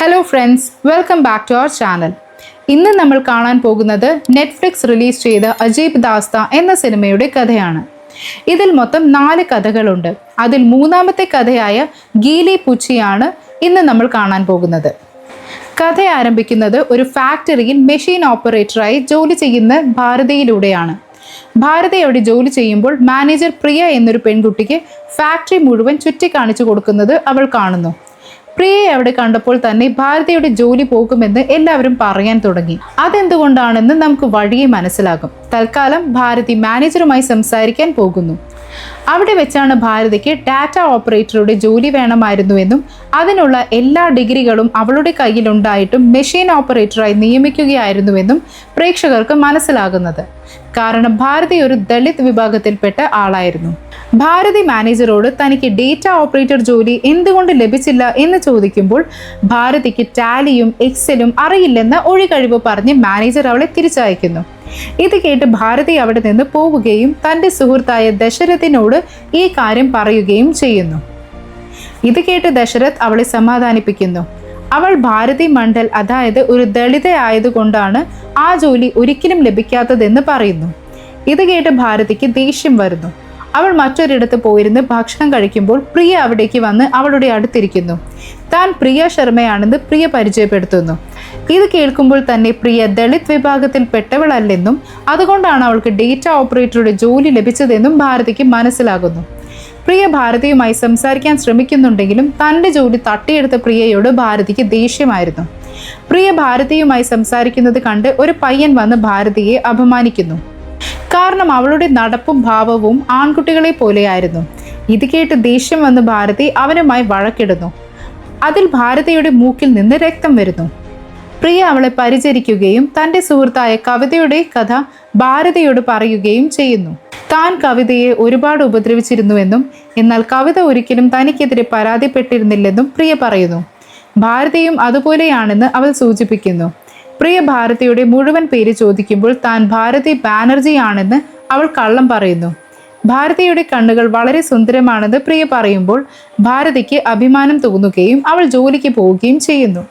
Hello friends, welcome back to our channel. ഇന്ന് നമ്മൾ കാണാൻ പോകുന്നത് നെറ്റ്ഫ്ലിക്സ് റിലീസ് ചെയ്ത അജീബ് ദാസ്ത എന്ന സിനിമയുടെ കഥയാണ്. ഇതിൽ മൊത്തം 4 കഥകളുണ്ട്. അതിൽ മൂന്നാമത്തെ കഥയായ ഗീലി പൂച്ചിയാണ് ഇന്ന് നമ്മൾ കാണാൻ പോകുന്നത്. കഥ ആരംഭിക്കുന്നത് ഒരു ഫാക്ടറിയിൽ മെഷീൻ ഓപ്പറേറ്ററായി ജോലി ചെയ്യുന്ന ഭാരതിയിലൂടെയാണ്. ഭാരതി അവിടെ ജോലി ചെയ്യുമ്പോൾ മാനേജർ പ്രിയ എന്നൊരു പെൺകുട്ടിക്ക് ഫാക്ടറി മുഴുവൻ ചുറ്റിക്കാണിച്ചു കൊടുക്കുന്നത് അവൾ കാണുന്നു. പ്രിയയെ അവിടെ കണ്ടപ്പോൾ തന്നെ ഭാരതിയുടെ ജോലി പോകുമെന്ന് എല്ലാവരും പറയാൻ തുടങ്ങി. അതെന്തുകൊണ്ടാണെന്ന് നമുക്ക് വഴിയെ മനസ്സിലാകും. തൽക്കാലം ഭാരതി മാനേജറുമായി സംസാരിക്കാൻ പോകുന്നു. അവിടെ വെച്ചാണ് ഭാരതിക്ക് ഡാറ്റ ഓപ്പറേറ്ററുടെ ജോലി വേണമായിരുന്നുവെന്നും അതിനുള്ള എല്ലാ ഡിഗ്രികളും അവളുടെ കയ്യിലുണ്ടായിട്ടും മെഷീൻ ഓപ്പറേറ്ററായി നിയമിക്കുകയായിരുന്നുവെന്നും പ്രേക്ഷകർക്ക് മനസ്സിലാകുന്നത്. കാരണം ഭാരതി ഒരു ദളിത് വിഭാഗത്തിൽപ്പെട്ട ആളായിരുന്നു. ഭാരതി മാനേജറോട് തനിക്ക് ഡേറ്റ ഓപ്പറേറ്റർ ജോലി എന്തുകൊണ്ട് ലഭിച്ചില്ല എന്ന് ചോദിക്കുമ്പോൾ ഭാരതിക്ക് ടാലിയും എക്സലും അറിയില്ലെന്ന ഒഴികഴിവ് പറഞ്ഞ് മാനേജർ അവളെ തിരിച്ചയക്കുന്നു. ഇത് കേട്ട് ഭാരതി അവിടെ നിന്ന് പോവുകയും തൻ്റെ സുഹൃത്തായ ദശരഥിനോട് ഈ കാര്യം പറയുകയും ചെയ്യുന്നു. ഇത് കേട്ട് ദശരഥ് അവളെ സമാധാനിപ്പിക്കുന്നു. അവൾ ഭാരതി മണ്ഡൽ, അതായത് ഒരു ദളിത ആയതുകൊണ്ടാണ് ആ ജോലി ഒരിക്കലും ലഭിക്കാത്തതെന്ന് പറയുന്നു. ഇത് കേട്ട് ഭാരതിക്ക് ദേഷ്യം വരുന്നു. അവൾ മറ്റൊരിടത്ത് പോയിരുന്ന് ഭക്ഷണം കഴിക്കുമ്പോൾ പ്രിയ അവിടേക്ക് വന്ന് അവളുടെ അടുത്തിരിക്കുന്നു. താൻ പ്രിയ ശർമ്മയാണെന്ന് പ്രിയ പരിചയപ്പെടുത്തുന്നു. ഇത് കേൾക്കുമ്പോൾ തന്നെ പ്രിയ ദളിത് വിഭാഗത്തിൽപ്പെട്ടവളല്ലെന്നും അതുകൊണ്ടാണ് അവൾക്ക് ഡേറ്റ ഓപ്പറേറ്ററുടെ ജോലി ലഭിച്ചതെന്നും ഭാരതിക്ക് മനസ്സിലാകുന്നു. പ്രിയ ഭാരതിയുമായി സംസാരിക്കാൻ ശ്രമിക്കുന്നുണ്ടെങ്കിലും തൻ്റെ ജോലി തട്ടിയെടുത്ത പ്രിയയോട് ഭാരതിക്ക് ദേഷ്യമായിരുന്നു. പ്രിയ ഭാരതിയുമായി സംസാരിക്കുന്നത് കണ്ട് ഒരു പയ്യൻ വന്ന് ഭാരതിയെ അപമാനിക്കുന്നു. കാരണം അവളുടെ നടപ്പും ഭാവവും ആൺകുട്ടികളെ പോലെയായിരുന്നു. ഇത് കേട്ട് ദേഷ്യം വന്ന് ഭാരതി അവനുമായി വഴക്കിടുന്നു. അതിൽ ഭാരതിയുടെ മൂക്കിൽ നിന്ന് രക്തം വരുന്നു. പ്രിയ അവളെ പരിചരിക്കുകയും തൻ്റെ സുഹൃത്തായ കവിതയുടെ കഥ ഭാരതിയോട് പറയുകയും ചെയ്യുന്നു. താൻ കവിതയെ ഒരുപാട് ഉപദ്രവിച്ചിരുന്നുവെന്നും എന്നാൽ കവിത ഒരിക്കലും തനിക്കെതിരെ പരാതിപ്പെട്ടിരുന്നില്ലെന്നും പ്രിയ പറയുന്നു. ഭാരതിയും അതുപോലെയാണെന്ന് അവൾ സൂചിപ്പിക്കുന്നു. പ്രിയ ഭാരതിയുടെ മുഴുവൻ പേര് ചോദിക്കുമ്പോൾ താൻ ഭാരതി ബാനർജി ആണെന്ന് അവൾ കള്ളം പറയുന്നു. ഭാരതിയുടെ കണ്ണുകൾ വളരെ സുന്ദരമാണെന്ന് പ്രിയ പറയുമ്പോൾ ഭാരതിക്ക് അഭിമാനം തോന്നുകയും അവൾ ജോലിക്ക് പോവുകയും ചെയ്യുന്നു.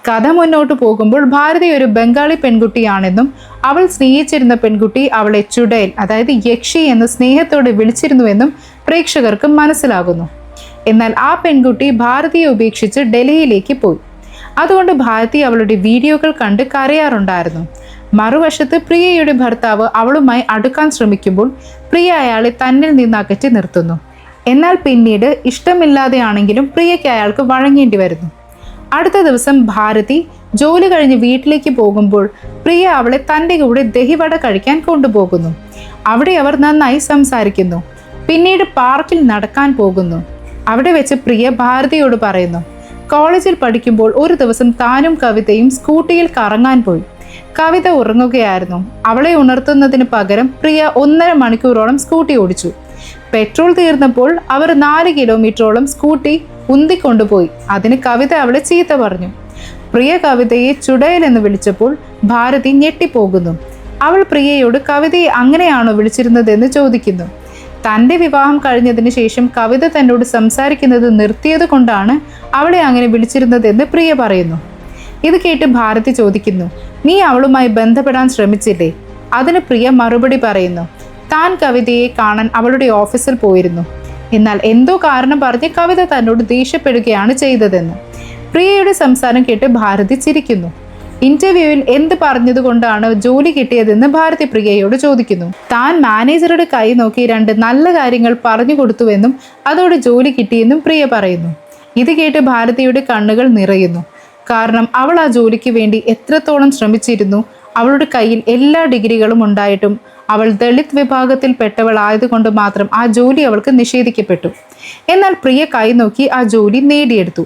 കഥ മുന്നോട്ട് പോകുമ്പോൾ ഭാരതി ഒരു ബംഗാളി പെൺകുട്ടിയാണെന്നും അവൾ സ്നേഹിച്ചിരുന്ന പെൺകുട്ടി അവളെ ചുടേൽ, അതായത് യക്ഷി എന്ന് സ്നേഹത്തോടെ വിളിച്ചിരുന്നുവെന്നും പ്രേക്ഷകർക്ക് മനസ്സിലാകുന്നു. എന്നാൽ ആ പെൺകുട്ടി ഭാരതിയെ ഉപേക്ഷിച്ച് ഡൽഹിയിലേക്ക് പോയി. അതുകൊണ്ട് ഭാരതി അവളുടെ വീഡിയോകൾ കണ്ട് കരയാറുണ്ടായിരുന്നു. മറുവശത്ത് പ്രിയയുടെ ഭർത്താവ് അവളുമായി അടുക്കാൻ ശ്രമിക്കുമ്പോൾ പ്രിയ അയാളെ തന്നിൽ നിന്ന് അകറ്റി നിർത്തുന്നു. എന്നാൽ പിന്നീട് ഇഷ്ടമില്ലാതെയാണെങ്കിലും പ്രിയയ്ക്ക് അയാൾക്ക് വഴങ്ങേണ്ടി വരുന്നു. അടുത്ത ദിവസം ഭാരതി ജോലി കഴിഞ്ഞ് വീട്ടിലേക്ക് പോകുമ്പോൾ പ്രിയ അവളെ തൻ്റെ കൂടെ ദഹിവട കഴിക്കാൻ കൊണ്ടുപോകുന്നു. അവിടെ അവർ നന്നായി സംസാരിക്കുന്നു. പിന്നീട് പാർക്കിൽ നടക്കാൻ പോകുന്നു. അവിടെ വെച്ച് പ്രിയ ഭാരതിയോട് പറയുന്നു, കോളേജിൽ പഠിക്കുമ്പോൾ ഒരു ദിവസം താനും കവിതയും സ്കൂട്ടിയിൽ കറങ്ങാൻ പോയി. കവിത ഉറങ്ങുകയായിരുന്നു. അവളെ ഉണർത്തുന്നതിന് പകരം പ്രിയ 1.5 മണിക്കൂറോളം സ്കൂട്ടി ഓടിച്ചു. പെട്രോൾ തീർന്നപ്പോൾ അവർ 4 കിലോമീറ്ററോളം സ്കൂട്ടി ഉന്തിക്കൊണ്ടുപോയി. അതിന് കവിത അവളെ ചീത്ത പറഞ്ഞു. പ്രിയ കവിതയെ ചുടയൽ എന്ന് വിളിച്ചപ്പോൾ ഭാരതി ഞെട്ടിപ്പോകുന്നു. അവൾ പ്രിയയോട് കവിതയെ അങ്ങനെയാണോ വിളിച്ചിരുന്നതെന്ന് ചോദിക്കുന്നു. തൻ്റെ വിവാഹം കഴിഞ്ഞതിന് ശേഷം കവിത തന്നോട് സംസാരിക്കുന്നത് നിർത്തിയത് കൊണ്ടാണ് അവളെ അങ്ങനെ വിളിച്ചിരുന്നതെന്ന് പ്രിയ പറയുന്നു. ഇത് കേട്ട് ഭാരതി ചോദിക്കുന്നു, നീ അവളുമായി ബന്ധപ്പെടാൻ ശ്രമിച്ചില്ലേ? അതിന് പ്രിയ മറുപടി പറയുന്നു, താൻ കവിതയെ കാണാൻ അവളുടെ ഓഫീസിൽ പോയിരുന്നു. എന്നാൽ എന്തോ കാരണം പറഞ്ഞ് കവിത തന്നോട് ദേഷ്യപ്പെടുകയാണ് ചെയ്തതെന്ന്. പ്രിയയുടെ സംസാരം കേട്ട് ഭാരതി ചിരിക്കുന്നു. ഇന്റർവ്യൂവിൽ എന്ത് പറഞ്ഞതുകൊണ്ടാണ് ജോലി കിട്ടിയതെന്ന് ഭാരതി പ്രിയയോട് ചോദിക്കുന്നു. താൻ മാനേജറുടെ കൈ നോക്കി 2 നല്ല കാര്യങ്ങൾ പറഞ്ഞു കൊടുത്തുവെന്നും അതോടെ ജോലി കിട്ടിയെന്നും പ്രിയ പറയുന്നു. ഇത് കേട്ട് ഭാരതിയുടെ കണ്ണുകൾ നിറയുന്നു. കാരണം അവൾ ആ ജോലിക്ക് വേണ്ടി എത്രത്തോളം ശ്രമിച്ചിരുന്നു. അവളുടെ കയ്യിൽ എല്ലാ ഡിഗ്രികളും ഉണ്ടായിട്ടും അവൾ ദളിത് വിഭാഗത്തിൽപ്പെട്ടവളായതുകൊണ്ട് മാത്രം ആ ജോലി അവൾക്ക് നിഷേധിക്കപ്പെട്ടു. എന്നാൽ പ്രിയ കൈ നോക്കി ആ ജോലി നേടിയെടുത്തു.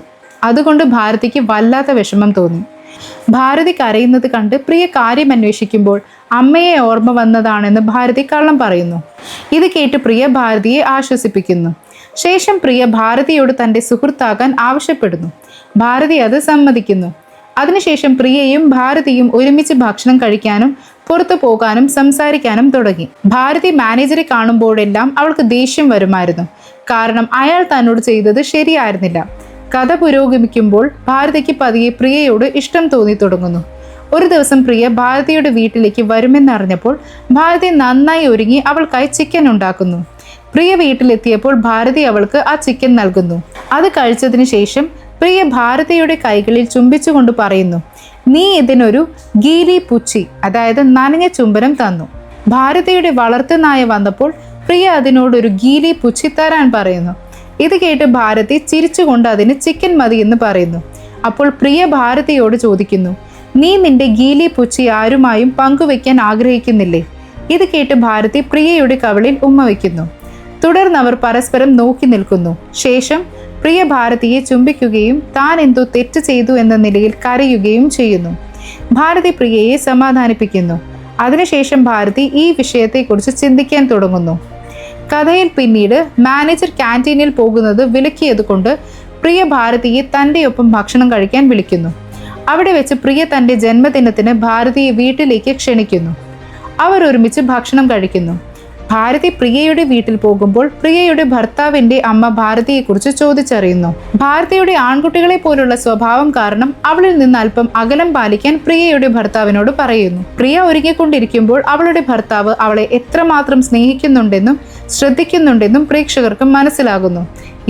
അതുകൊണ്ട് ഭാരതിക്ക് വല്ലാത്ത വിഷമം തോന്നി. ഭാരതി കരയുന്നത് കണ്ട് പ്രിയ കാര്യം അന്വേഷിക്കുമ്പോൾ അമ്മയെ ഓർമ്മ വന്നതാണെന്ന് ഭാരതി കള്ളം പറയുന്നു. ഇത് കേട്ട് പ്രിയ ഭാരതിയെ ആശ്വസിപ്പിക്കുന്നു. ശേഷം പ്രിയ ഭാരതിയോട് തൻ്റെ സുഹൃത്താകാൻ ആവശ്യപ്പെടുന്നു. ഭാരതി അത് സമ്മതിക്കുന്നു. അതിനുശേഷം പ്രിയയും ഭാരതിയും ഒരുമിച്ച് ഭക്ഷണം കഴിക്കാനും പുറത്തു പോകാനും സംസാരിക്കാനും തുടങ്ങി. ഭാരതി മാനേജറെ കാണുമ്പോഴെല്ലാം അവൾക്ക് ദേഷ്യം വരുമായിരുന്നു. കാരണം അയാൾ തന്നോട് ചെയ്തത് ശരിയായിരുന്നില്ല. കഥ പുരോഗമിക്കുമ്പോൾ ഭാരതിക്ക് പതിയെ പ്രിയയോട് ഇഷ്ടം തോന്നി തുടങ്ങുന്നു. ഒരു ദിവസം പ്രിയ ഭാരതിയുടെ വീട്ടിലേക്ക് വരുമെന്നറിഞ്ഞപ്പോൾ ഭാരതി നന്നായി ഒരുങ്ങി അവൾക്കായി ചിക്കൻ ഉണ്ടാക്കുന്നു. പ്രിയ വീട്ടിലെത്തിയപ്പോൾ ഭാരതി അവൾക്ക് ആ ചിക്കൻ നൽകുന്നു. അത് കഴിച്ചതിന് ശേഷം പ്രിയ ഭാരതിയുടെ കൈകളിൽ ചുംബിച്ചുകൊണ്ട് പറയുന്നു, നീ ഇതിനൊരു ഗീലി പുച്ചി, അതായത് നനഞ്ഞ ചുംബനം തന്നു. ഭാരതിയുടെ വളർത്തുനായ വന്നപ്പോൾ പ്രിയ അതിനോടൊരു ഗീലി പുച്ചി തരാൻ പറയുന്നു. ഇത് കേട്ട് ഭാരതി ചിരിച്ചുകൊണ്ട് അതിന് ചിക്കൻ മതി എന്ന് പറയുന്നു. അപ്പോൾ പ്രിയ ഭാരതിയോട് ചോദിക്കുന്നു, നീ നിന്റെ ഗീലി പുച്ചി ആരുമായും പങ്കുവെക്കാൻ ആഗ്രഹിക്കുന്നില്ലേ? ഇത് കേട്ട് ഭാരതി പ്രിയയുടെ കവിളിൽ ഉമ്മ വയ്ക്കുന്നു. തുടർന്ന് അവർ പരസ്പരം നോക്കി നിൽക്കുന്നു. ശേഷം പ്രിയ ഭാരതിയെ ചുംബിക്കുകയും താൻ എന്തോ തെറ്റ് ചെയ്തു എന്ന നിലയിൽ കരയുകയും ചെയ്യുന്നു. ഭാരതി പ്രിയയെ സമാധാനിപ്പിക്കുന്നു. അതിനുശേഷം ഭാരതി ഈ വിഷയത്തെക്കുറിച്ച് ചിന്തിക്കാൻ തുടങ്ങുന്നു. കഥയിൽ പിന്നീട് മാനേജർ ക്യാൻറ്റീനിൽ പോകുന്നത് വിലക്കിയതുകൊണ്ട് പ്രിയ ഭാരതിയെ തൻ്റെ ഒപ്പം ഭക്ഷണം കഴിക്കാൻ വിളിക്കുന്നു. അവിടെ വെച്ച് പ്രിയ തൻ്റെ ജന്മദിനത്തിന് ഭാരതിയെ വീട്ടിലേക്ക് ക്ഷണിക്കുന്നു. അവർ ഒരുമിച്ച് ഭക്ഷണം കഴിക്കുന്നു. ഭാരതി പ്രിയയുടെ വീട്ടിൽ പോകുമ്പോൾ പ്രിയയുടെ ഭർത്താവിന്റെ അമ്മ ഭാരതിയെക്കുറിച്ച് ചോദിച്ചറിയുന്നു. ഭാരതിയുടെ ആൺകുട്ടികളെ പോലുള്ള സ്വഭാവം കാരണം അവളിൽ നിന്ന് അല്പം അകലം പാലിക്കാൻ പ്രിയയുടെ ഭർത്താവിനോട് പറയുന്നു. പ്രിയ ഒരുങ്ങിക്കൊണ്ടിരിക്കുമ്പോൾ അവളുടെ ഭർത്താവ് അവളെ എത്രമാത്രം സ്നേഹിക്കുന്നുണ്ടെന്നും ശ്രദ്ധിക്കുന്നുണ്ടെന്നും പ്രേക്ഷകർക്ക് മനസ്സിലാകുന്നു.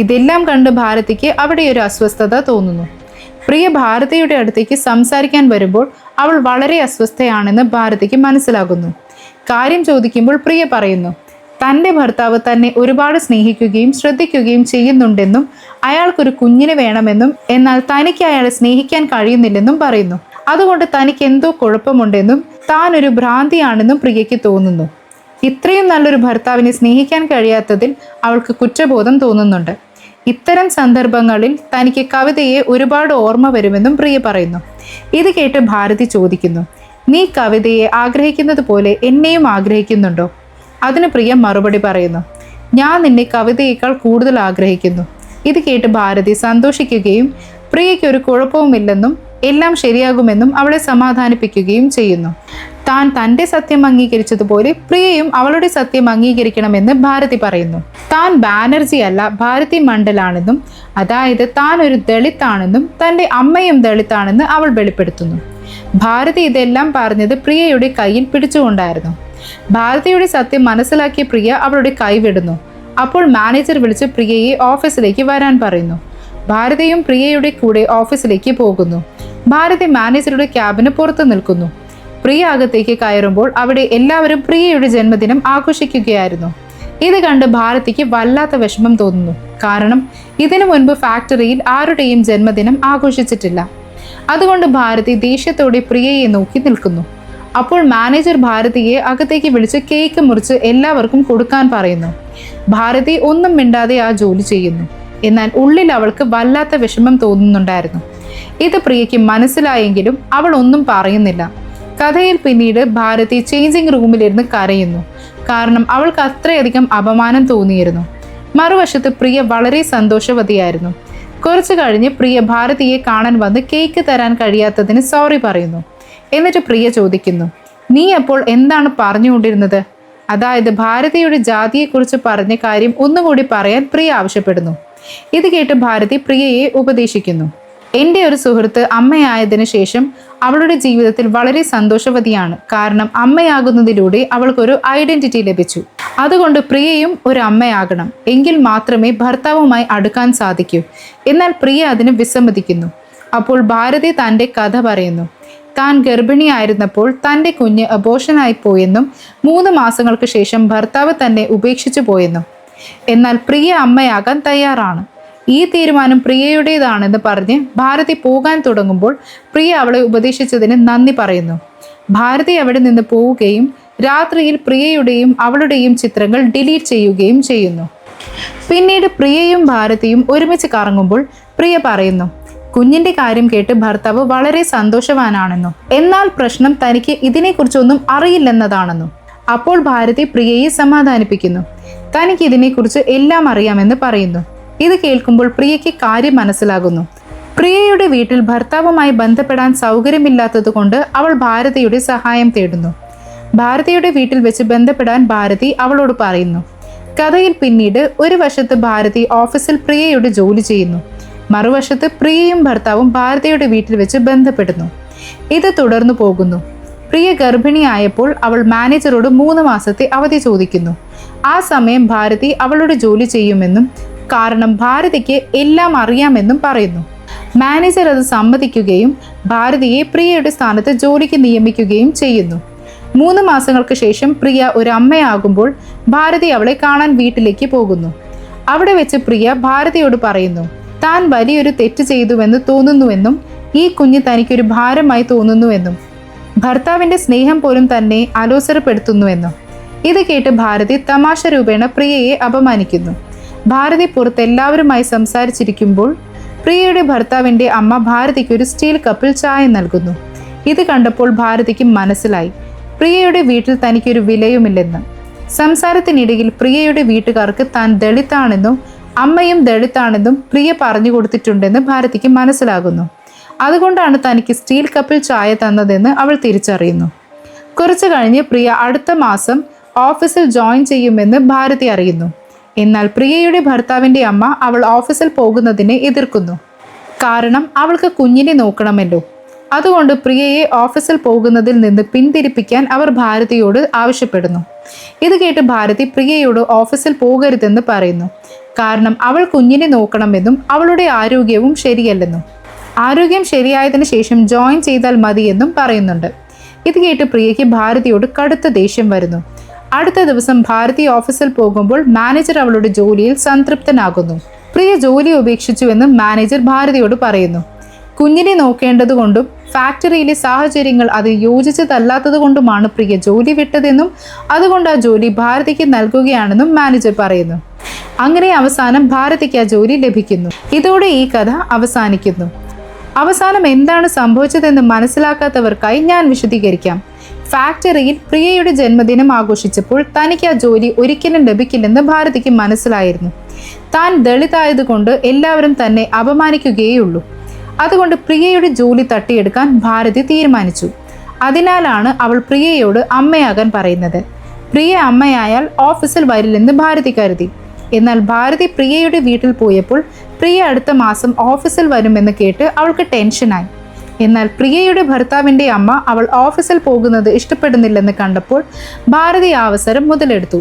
ഇതെല്ലാം കണ്ട് ഭാരതിക്ക് അവിടെ ഒരു അസ്വസ്ഥത തോന്നുന്നു. പ്രിയ ഭാരതിയുടെ അടുത്തേക്ക് സംസാരിക്കാൻ വരുമ്പോൾ അവൾ വളരെ അസ്വസ്ഥയാണെന്ന് ഭാരതിക്ക് മനസ്സിലാകുന്നു. കാര്യം ചോദിക്കുമ്പോൾ പ്രിയ പറയുന്നു, തൻ്റെ ഭർത്താവ് തന്നെ ഒരുപാട് സ്നേഹിക്കുകയും ശ്രദ്ധിക്കുകയും ചെയ്യുന്നുണ്ടെന്നും അയാൾക്കൊരു കുഞ്ഞിനെ വേണമെന്നും എന്നാൽ തനിക്ക് അയാളെ സ്നേഹിക്കാൻ കഴിയുന്നില്ലെന്നും പറയുന്നു. അതുകൊണ്ട് തനിക്ക് എന്തോ കുഴപ്പമുണ്ടെന്നും താൻ ഒരു ഭ്രാന്തിയാണെന്നും പ്രിയയ്ക്ക് തോന്നുന്നു. ഇത്രയും നല്ലൊരു ഭർത്താവിനെ സ്നേഹിക്കാൻ കഴിയാത്തതിൽ അവൾക്ക് കുറ്റബോധം തോന്നുന്നുണ്ട്. ഇത്തരം സന്ദർഭങ്ങളിൽ തനിക്ക് കവിതയെ ഒരുപാട് ഓർമ്മ വരുമെന്നും പ്രിയ പറയുന്നു. ഇത് കേട്ട് ഭാരതി ചോദിക്കുന്നു, നീ കവിതയെ ആഗ്രഹിക്കുന്നത് പോലെ എന്നെയും ആഗ്രഹിക്കുന്നുണ്ടോ? അതിന് പ്രിയ മറുപടി പറയുന്നു, ഞാൻ നിന്നെ കവിതയേക്കാൾ കൂടുതൽ ആഗ്രഹിക്കുന്നു. ഇത് കേട്ട് ഭാരതി സന്തോഷിക്കുകയും പ്രിയയ്ക്ക് ഒരു കുഴപ്പവുമില്ലെന്നും എല്ലാം ശരിയാകുമെന്നും അവളെ സമാധാനിപ്പിക്കുകയും ചെയ്യുന്നു. താൻ തൻ്റെ സത്യം അംഗീകരിച്ചതുപോലെ പ്രിയയും അവളുടെ സത്യം അംഗീകരിക്കണമെന്ന് ഭാരതി പറയുന്നു. താൻ ബാനർജി അല്ല ഭാരതി മണ്ഡലാണെന്നും അതായത് താൻ ഒരു ദളിതാണെന്നും തൻ്റെ അമ്മയും ദളിതാണെന്ന് അവൾ വെളിപ്പെടുത്തുന്നു. ഭാരതി ഇതെല്ലാം പറഞ്ഞത് പ്രിയയുടെ കയ്യിൽ പിടിച്ചുകൊണ്ടായിരുന്നു. ഭാരതിയുടെ സത്യം മനസ്സിലാക്കിയ പ്രിയ അവളുടെ കൈ വിടുന്നു. അപ്പോൾ മാനേജർ വിളിച്ച് പ്രിയയെ ഓഫീസിലേക്ക് വരാൻ പറയുന്നു. ഭാരതിയും പ്രിയയുടെ കൂടെ ഓഫീസിലേക്ക് പോകുന്നു. ഭാരതി മാനേജറുടെ ക്യാബിന് പുറത്തു നിൽക്കുന്നു. പ്രിയ അകത്തേക്ക് കയറുമ്പോൾ അവിടെ എല്ലാവരും പ്രിയയുടെ ജന്മദിനം ആഘോഷിക്കുകയായിരുന്നു. ഇത് കണ്ട് ഭാരതിക്ക് വല്ലാത്ത വിഷമം തോന്നുന്നു. കാരണം ഇതിനു മുൻപ് ഫാക്ടറിയിൽ ആരുടെയും ജന്മദിനം ആഘോഷിച്ചിട്ടില്ല. അതുകൊണ്ട് ഭാരതി ദേഷ്യത്തോടെ പ്രിയയെ നോക്കി നിൽക്കുന്നു. അപ്പോൾ മാനേജർ ഭാരതിയെ അകത്തേക്ക് വിളിച്ച് കേക്ക് മുറിച്ച് എല്ലാവർക്കും കൊടുക്കാൻ പറയുന്നു. ഭാരതി ഒന്നും മിണ്ടാതെ ആ ജോലി ചെയ്യുന്നു. എന്നാൽ ഉള്ളിൽ അവൾക്ക് വല്ലാത്ത വിഷമം തോന്നുന്നുണ്ടായിരുന്നു. ഇത് പ്രിയയ്ക്ക് മനസ്സിലായെങ്കിലും അവൾ ഒന്നും പറയുന്നില്ല. കഥയിൽ പിന്നീട് ഭാരതി ചേഞ്ചിങ് റൂമിലിരുന്ന് കരയുന്നു. കാരണം അവൾക്ക് അത്രയധികം അപമാനം തോന്നിയിരുന്നു. മറുവശത്ത് പ്രിയ വളരെ സന്തോഷവതിയായിരുന്നു. കുറച്ചു കഴിഞ്ഞ് പ്രിയ ഭാരതിയെ കാണാൻ വന്ന് കേക്ക് തരാൻ കഴിയാത്തതിന് സോറി പറയുന്നു. എന്നിട്ട് പ്രിയ ചോദിക്കുന്നു, നീ അപ്പോൾ എന്താണ് പറഞ്ഞുകൊണ്ടിരുന്നത്? അതായത് ഭാരതിയുടെ ജാതിയെക്കുറിച്ച് പറഞ്ഞ കാര്യം ഒന്നുകൂടി പറയാൻ പ്രിയ ആവശ്യപ്പെടുന്നു. ഇത് കേട്ട് ഭാരതി പ്രിയയെ ഉപദേശിക്കുന്നു. എൻ്റെ ഒരു സുഹൃത്ത് അമ്മയായതിനു ശേഷം അവളുടെ ജീവിതത്തിൽ വളരെ സന്തോഷവതിയാണ്. കാരണം അമ്മയാകുന്നതിലൂടെ അവൾക്കൊരു ഐഡന്റിറ്റി ലഭിച്ചു. അതുകൊണ്ട് പ്രിയയും ഒരു അമ്മയാകണം, എങ്കിൽ മാത്രമേ ഭർത്താവുമായി അടുക്കാൻ സാധിക്കൂ. എന്നാൽ പ്രിയ അതിന് വിസമ്മതിക്കുന്നു. അപ്പോൾ ഭാരതി തൻ്റെ കഥ പറയുന്നു. താൻ ഗർഭിണിയായിരുന്നപ്പോൾ തൻ്റെ കുഞ്ഞ് അബോർഷനായി പോയെന്നും 3 മാസങ്ങൾക്ക് ശേഷം ഭർത്താവ് തന്നെ ഉപേക്ഷിച്ചു പോയെന്നും. എന്നാൽ പ്രിയ അമ്മയാകാൻ തയ്യാറാണ്. ഈ തീരുമാനം പ്രിയയുടേതാണെന്ന് പറഞ്ഞ് ഭാരതി പോകാൻ തുടങ്ങുമ്പോൾ പ്രിയ അവളെ ഉപദേശിച്ചതിന് നന്ദി പറയുന്നു. ഭാരതി അവിടെ നിന്ന് പോവുകയും രാത്രിയിൽ പ്രിയയുടെയും അവളുടെയും ചിത്രങ്ങൾ ഡിലീറ്റ് ചെയ്യുകയും ചെയ്യുന്നു. പിന്നീട് പ്രിയയും ഭാരതിയും ഒരുമിച്ച് കറങ്ങുമ്പോൾ പ്രിയ പറയുന്നു, കുഞ്ഞിന്റെ കാര്യം കേട്ട് ഭർത്താവ് വളരെ സന്തോഷവാനാണെന്നും എന്നാൽ പ്രശ്നം തനിക്ക് ഇതിനെക്കുറിച്ചൊന്നും അറിയില്ലെന്നതാണെന്നും. അപ്പോൾ ഭാരതി പ്രിയയെ സമാധാനിപ്പിക്കുന്നു. തനിക്ക് ഇതിനെക്കുറിച്ച് എല്ലാം അറിയാമെന്ന് പറയുന്നു. ഇത് കേൾക്കുമ്പോൾ പ്രിയയ്ക്ക് കാര്യം മനസ്സിലാകുന്നു. പ്രിയയുടെ വീട്ടിൽ ഭർത്താവുമായി ബന്ധപ്പെടാൻ സൗകര്യമില്ലാത്തത് കൊണ്ട് അവൾ ഭാരതിയുടെ സഹായം തേടുന്നു. ഭാരതിയുടെ വീട്ടിൽ വെച്ച് ബന്ധപ്പെടാൻ ഭാരതി അവളോട് പറയുന്നു. കഥയിൽ പിന്നീട് ഒരു വശത്ത് ഭാരതി ഓഫീസിൽ പ്രിയയുടെ ജോലി ചെയ്യുന്നു. മറുവശത്ത് പ്രിയയും ഭർത്താവും ഭാരതിയുടെ വീട്ടിൽ വെച്ച് ബന്ധപ്പെടുന്നു. ഇത് തുടർന്നു പോകുന്നു. പ്രിയ ഗർഭിണിയായപ്പോൾ അവൾ മാനേജറോട് 3 മാസത്തെ അവധി ചോദിക്കുന്നു. ആ സമയം ഭാരതി അവളുടെ ജോലി ചെയ്യുമെന്നും കാരണം ഭാരതിക്ക് എല്ലാം അറിയാമെന്നും പറയുന്നു. മാനേജർ അത് സമ്മതിക്കുകയും ഭാരതിയെ പ്രിയയുടെ സ്ഥാനത്ത് ജോലിക്ക് നിയമിക്കുകയും ചെയ്യുന്നു. 3 മാസങ്ങൾക്ക് ശേഷം പ്രിയ ഒരു അമ്മയാകുമ്പോൾ ഭാരതി അവളെ കാണാൻ വീട്ടിലേക്ക് പോകുന്നു. അവിടെ വെച്ച് പ്രിയ ഭാരതിയോട് പറയുന്നു, താൻ വലിയൊരു തെറ്റ് ചെയ്തുവെന്ന് തോന്നുന്നുവെന്നും ഈ കുഞ്ഞ് തനിക്കൊരു ഭാരമായി തോന്നുന്നുവെന്നും ഭർത്താവിന്റെ സ്നേഹം പോലും തന്നെ അലോസരപ്പെടുത്തുന്നുവെന്നും. ഇത് കേട്ട് ഭാരതി തമാശ രൂപേണ പ്രിയയെ അപമാനിക്കുന്നു. ഭാരതി പുറത്ത് എല്ലാവരുമായി സംസാരിച്ചിരിക്കുമ്പോൾ പ്രിയയുടെ ഭർത്താവിന്റെ അമ്മ ഭാരതിക്ക് ഒരു സ്റ്റീൽ കപ്പിൽ ചായ നൽകുന്നു. ഇത് കണ്ടപ്പോൾ ഭാരതിക്ക് മനസ്സിലായി പ്രിയയുടെ വീട്ടിൽ തനിക്കൊരു വിലയുമില്ലെന്ന്. സംസാരത്തിനിടയിൽ പ്രിയയുടെ വീട്ടുകാർക്ക് താൻ ദളിതാണെന്നും അമ്മയും ദളിതാണെന്നും പ്രിയ പറഞ്ഞു കൊടുത്തിട്ടുണ്ടെന്ന് ഭാരതിക്ക് മനസ്സിലാകുന്നു. അതുകൊണ്ടാണ് തനിക്ക് സ്റ്റീൽ കപ്പിൽ ചായ തന്നതെന്ന് അവൾ തിരിച്ചറിയുന്നു. കുറച്ചു കഴിഞ്ഞ് പ്രിയ അടുത്ത മാസം ഓഫീസിൽ ജോയിൻ ചെയ്യുമെന്ന് ഭാരതി അറിയുന്നു. എന്നാൽ പ്രിയയുടെ ഭർത്താവിന്റെ അമ്മ അവൾ ഓഫീസിൽ പോകുന്നതിനെ എതിർക്കുന്നു. കാരണം അവൾക്ക് കുഞ്ഞിനെ നോക്കണമല്ലോ. അതുകൊണ്ട് പ്രിയയെ ഓഫീസിൽ പോകുന്നതിൽ നിന്ന് പിന്തിരിപ്പിക്കാൻ അവർ ഭാരതിയോട് ആവശ്യപ്പെടുന്നു. ഇത് കേട്ട് ഭാരതി പ്രിയയോട് ഓഫീസിൽ പോകരുതെന്ന് പറയുന്നു. കാരണം അവൾ കുഞ്ഞിനെ നോക്കണമെന്നും അവളുടെ ആരോഗ്യവും ശരിയല്ലെന്നും ആരോഗ്യം ശരിയായതിനു ശേഷം ജോയിൻ ചെയ്താൽ മതിയെന്നും പറയുന്നുണ്ട്. ഇത് കേട്ട് പ്രിയയ്ക്ക് ഭാരതിയോട് കടുത്ത ദേഷ്യം വരുന്നു. അടുത്ത ദിവസം ഭാരതി ഓഫീസിൽ പോകുമ്പോൾ മാനേജർ അവളുടെ ജോലിയിൽ സംതൃപ്തനാകുന്നു. പ്രിയ ജോലി ഉപേക്ഷിച്ചുവെന്ന് മാനേജർ ഭാരതിയോട് പറയുന്നു. കുഞ്ഞിനെ നോക്കേണ്ടതുകൊണ്ടും ഫാക്ടറിയിലെ സാഹചര്യങ്ങൾ അത് യോജിച്ചതല്ലാത്തത് കൊണ്ടുമാണ് പ്രിയ ജോലി വിട്ടതെന്നും അതുകൊണ്ട് ആ ജോലി ഭാരതിക്ക് നൽകുകയാണെന്നും മാനേജർ പറയുന്നു. അങ്ങനെ അവസാനം ഭാരതിക്ക് ആ ജോലി ലഭിക്കുന്നു. ഇതോടെ ഈ കഥ അവസാനിക്കുന്നു. അവസാനം എന്താണ് സംഭവിച്ചതെന്ന് മനസ്സിലാക്കാത്തവർക്കായി ഞാൻ വിശദീകരിക്കാം. ഫാക്ടറിയിൽ പ്രിയയുടെ ജന്മദിനം ആഘോഷിച്ചപ്പോൾ തനിക്ക് ആ ജോലി ഒരിക്കലും ലഭിക്കില്ലെന്ന് ഭാരതിക്ക് മനസ്സിലായിരുന്നു. താൻ ദളിതായതുകൊണ്ട് എല്ലാവരും തന്നെ അപമാനിക്കുകയുള്ളൂ. അതുകൊണ്ട് പ്രിയയുടെ ജോലി തട്ടിയെടുക്കാൻ ഭാരതി തീരുമാനിച്ചു. അതിനാലാണ് അവൾ പ്രിയയോട് അമ്മയാകാൻ പറയുന്നത്. പ്രിയ അമ്മയായാൽ ഓഫീസിൽ വരില്ലെന്ന് ഭാരതി കരുതി. എന്നാൽ ഭാരതി പ്രിയയുടെ വീട്ടിൽ പോയപ്പോൾ പ്രിയ അടുത്ത മാസം ഓഫീസിൽ വരുമെന്ന് കേട്ട് അവൾക്ക് ടെൻഷനായി. എന്നാൽ പ്രിയയുടെ ഭർത്താവിന്റെ അമ്മ അവൾ ഓഫീസിൽ പോകുന്നത് ഇഷ്ടപ്പെടുന്നില്ലെന്ന് കണ്ടപ്പോൾ ഭാരതി ആ അവസരം മുതലെടുത്തു.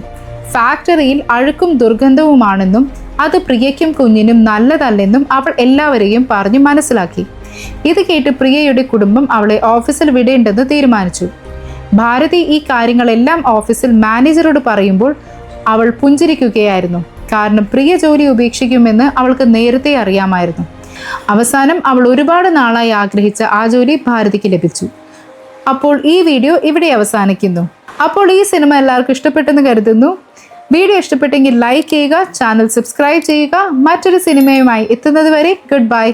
ഫാക്ടറിയിൽ അഴുക്കും ദുർഗന്ധവുമാണെന്നും അത് പ്രിയയ്ക്കും കുഞ്ഞിനും നല്ലതല്ലെന്നും അവൾ എല്ലാവരെയും പറഞ്ഞു മനസ്സിലാക്കി. ഇത് കേട്ട് പ്രിയയുടെ കുടുംബം അവളെ ഓഫീസിൽ വിടേണ്ടെന്ന് തീരുമാനിച്ചു. ഭാരതി ഈ കാര്യങ്ങളെല്ലാം ഓഫീസിൽ മാനേജറോട് പറയുമ്പോൾ അവൾ പുഞ്ചിരിക്കുകയായിരുന്നു. കാരണം പ്രിയ ജോലി ഉപേക്ഷിക്കുമെന്ന് അവൾക്ക് നേരത്തെ അറിയാമായിരുന്നു. അവസാനം അവൾ ഒരുപാട് നാളായി ആഗ്രഹിച്ച ആ ജോലി ഭാരതിക്ക് ലഭിച്ചു. അപ്പോൾ ഈ വീഡിയോ ഇവിടെ അവസാനിക്കുന്നു. അപ്പോൾ ഈ സിനിമ എല്ലാവർക്കും ഇഷ്ടപ്പെട്ടെന്ന് കരുതുന്നു. വീഡിയോ ഇഷ്ടപ്പെട്ടെങ്കിൽ ലൈക്ക് ചെയ്യുക, ചാനൽ സബ്സ്ക്രൈബ് ചെയ്യുക. മറ്റൊരു സിനിമയുമായി എത്തുന്നത് വരെ ഗുഡ് ബൈ.